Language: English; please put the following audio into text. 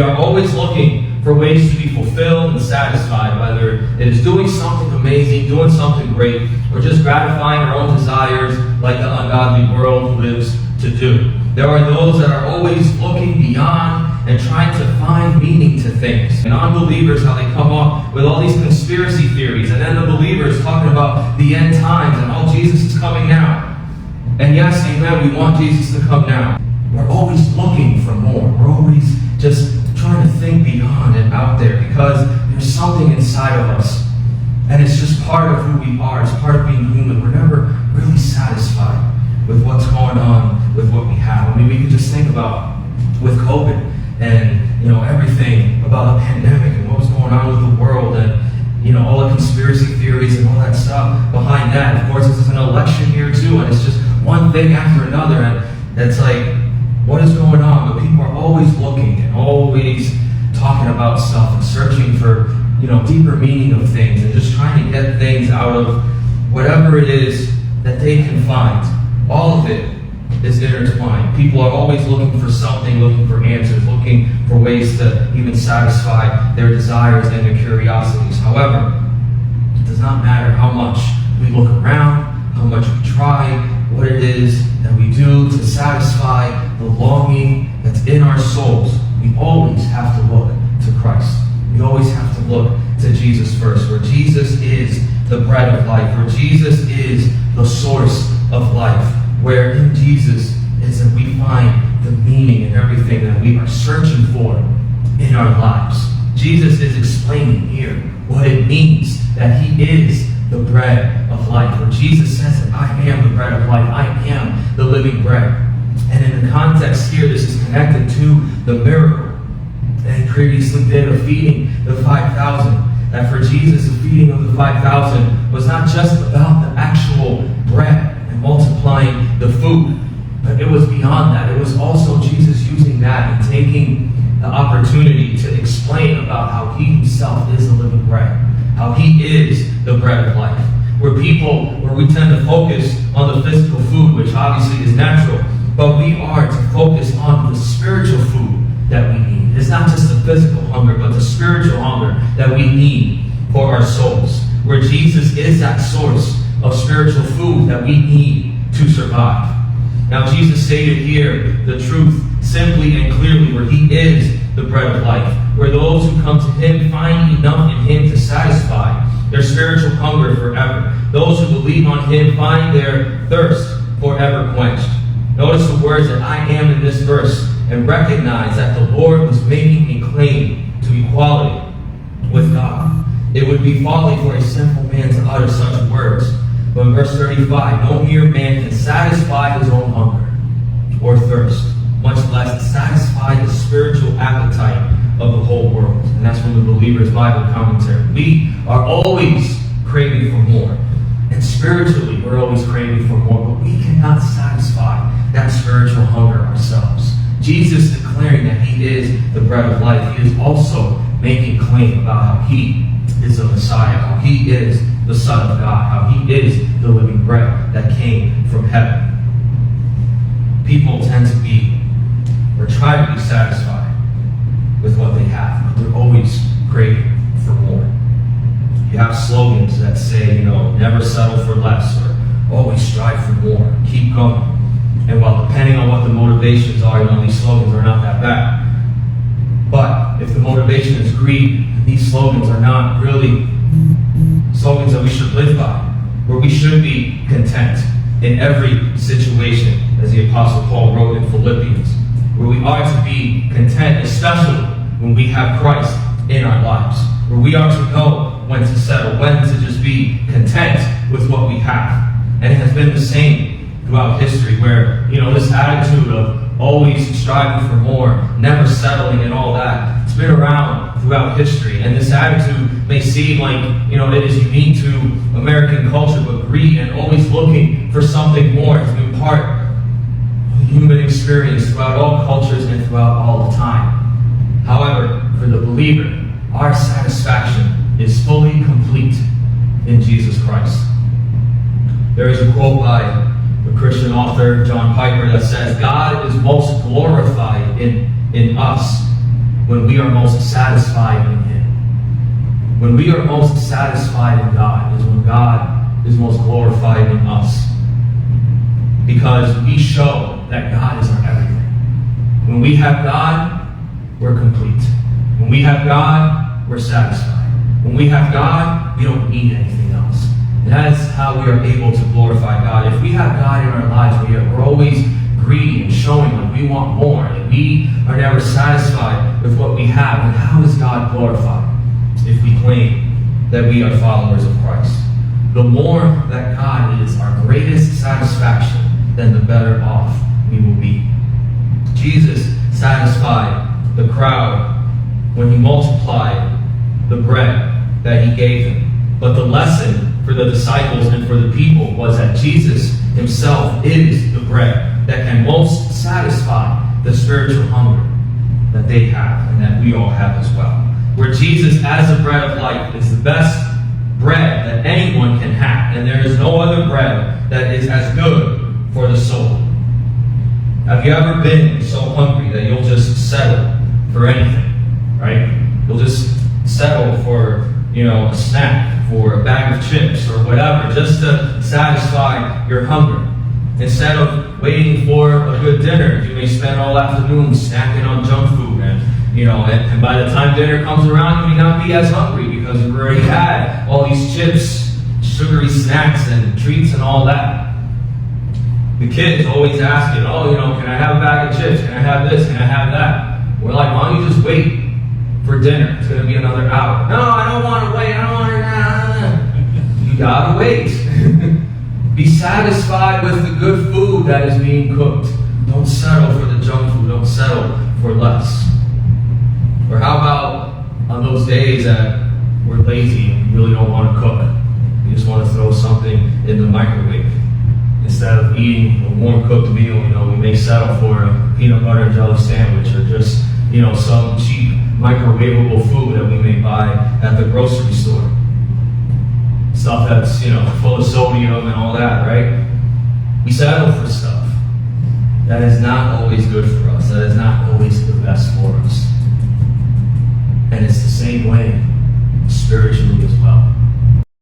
We are always looking for ways to be fulfilled and satisfied, whether it is doing something amazing, doing something great, or just gratifying our own desires like the ungodly world lives to do. There are those that are always looking beyond and trying to find meaning to things. And unbelievers, how they come up with all these conspiracy theories, and then the believers talking about the end times and, oh, Jesus is coming now. And yes, amen, we want Jesus to come now. We're always looking for more. We're always just trying to think beyond and out there, because there's something inside of us. And it's just part of who we are. It's part of being human. We're never really satisfied with what's going on with what we have. I mean, we can just think about with COVID and, everything about the pandemic and what was going on with the world and, all the conspiracy theories and all that stuff behind that. Of course, this is an election year too, and it's just one thing after another. And it's like, what is going on? But people are always looking and always talking about stuff and searching for, deeper meaning of things and just trying to get things out of whatever it is that they can find. All of it is intertwined. People are always looking for something, looking for answers, looking for ways to even satisfy their desires and their curiosities. However, it does not matter how much we look around, how much we try, what it is that we do to satisfy the longing that's in our souls. We always have to look to Christ. We always have to look to Jesus first, where Jesus is the bread of life, where Jesus is the source of life, where in Jesus is that we find the meaning in everything that we are searching for in our lives. Jesus is explaining here what it means that he is the bread of life. Where Jesus says that I am the bread of life, I am the living bread. And in the context here, this is connected to the miracle that he previously did of feeding the 5,000. That for Jesus, the feeding of the 5,000 was not just about the actual bread and multiplying the food, but it was beyond that. It was also Jesus using that and taking the opportunity to explain about how he himself is the living bread, how he is the bread of life. Where we tend to focus on the physical food, which obviously is natural, but we are to focus on the spiritual food that we need. It's not just the physical hunger, but the spiritual hunger that we need for our souls. Where Jesus is that source of spiritual food that we need to survive. Now, Jesus stated here the truth simply and clearly, where he is the bread of life, where those who come to him find enough in him to satisfy their spiritual hunger forever. Those who believe on him find their thirst forever quenched. Notice the words that I am in this verse, and recognize that the Lord was making a claim to equality with God. It would be folly for a sinful man to utter such words. But in verse 35, no mere man can satisfy his own hunger or thirst, much less satisfy the spiritual appetite of the whole world. And that's from the Believer's Bible Commentary. We are always craving for more. And spiritually, we're always craving for more, but we cannot satisfy that spiritual hunger ourselves. Jesus declaring that he is the bread of life, he is also making claim about how he is the Messiah, how he is the Son of God, how he is the living bread that came from heaven. People tend to be, or try to be satisfied with what they have, but they're always craving for more. You have slogans that say, never settle for less, or always strive for more, keep going. And while depending on what the motivations are, these slogans are not that bad. But if the motivation is greed, these slogans are not really slogans that we should live by, where we should be content in every situation, as the Apostle Paul wrote in Philippians, where we are to be content, especially when we have Christ in our lives, where we are to know when to settle, when to just be content with what we have. And it has been the same throughout history, where, this attitude of always striving for more, never settling and all that, it's been around throughout history. And this attitude may seem like, it is unique to American culture, but greed and always looking for something more has been part of the human experience throughout all cultures and throughout all of time. However, for the believer, our satisfaction is fully complete in Jesus Christ. There is a quote by the Christian author John Piper that says, God is most glorified in us when we are most satisfied in Him. When we are most satisfied in God is when God is most glorified in us. Because we show that God is our everything. When we have God, we're complete. When we have God, we're satisfied. When we have God, we don't need anything else. And that's how we are able to glorify God. If we have God in our lives, we're always greedy and showing like we want more, that we are never satisfied with what we have, then how is God glorified if we claim that we are followers of Christ? The more that God is our greatest satisfaction, then the better off we will be. Jesus satisfied the crowd when He multiplied the bread that He gave them. But the lesson for the disciples and for the people was that Jesus Himself is the bread that can most satisfy the spiritual hunger that they have and that we all have as well. Where Jesus, as the bread of life, is the best bread that anyone can have. And there is no other bread that is as good for the soul. Have you ever been so hungry that you'll just settle for anything, right? You'll just settle for, a snack, for a bag of chips or whatever, just to satisfy your hunger. Instead of waiting for a good dinner, you may spend all afternoon snacking on junk food, and by the time dinner comes around, you may not be as hungry because you've already had all these chips, sugary snacks, and treats and all that. The kids always asking, can I have a bag of chips? Can I have this? Can I have that? We're like, why don't you just wait for dinner? It's going to be another hour. No, I don't want to wait. I don't want to. You got to wait. Be satisfied with the good food that is being cooked. Don't settle for the junk food. Don't settle for less. Or how about on those days that we're lazy and we really don't want to cook? We just want to throw something in the microwave. Instead of eating a warm cooked meal, we may settle for a peanut butter and jelly sandwich or just, some cheap microwavable food that we may buy at the grocery store. Stuff that's, full of sodium and all that, right? We settle for stuff that is not always good for us, that is not always the best for us. And it's the same way spiritually as well.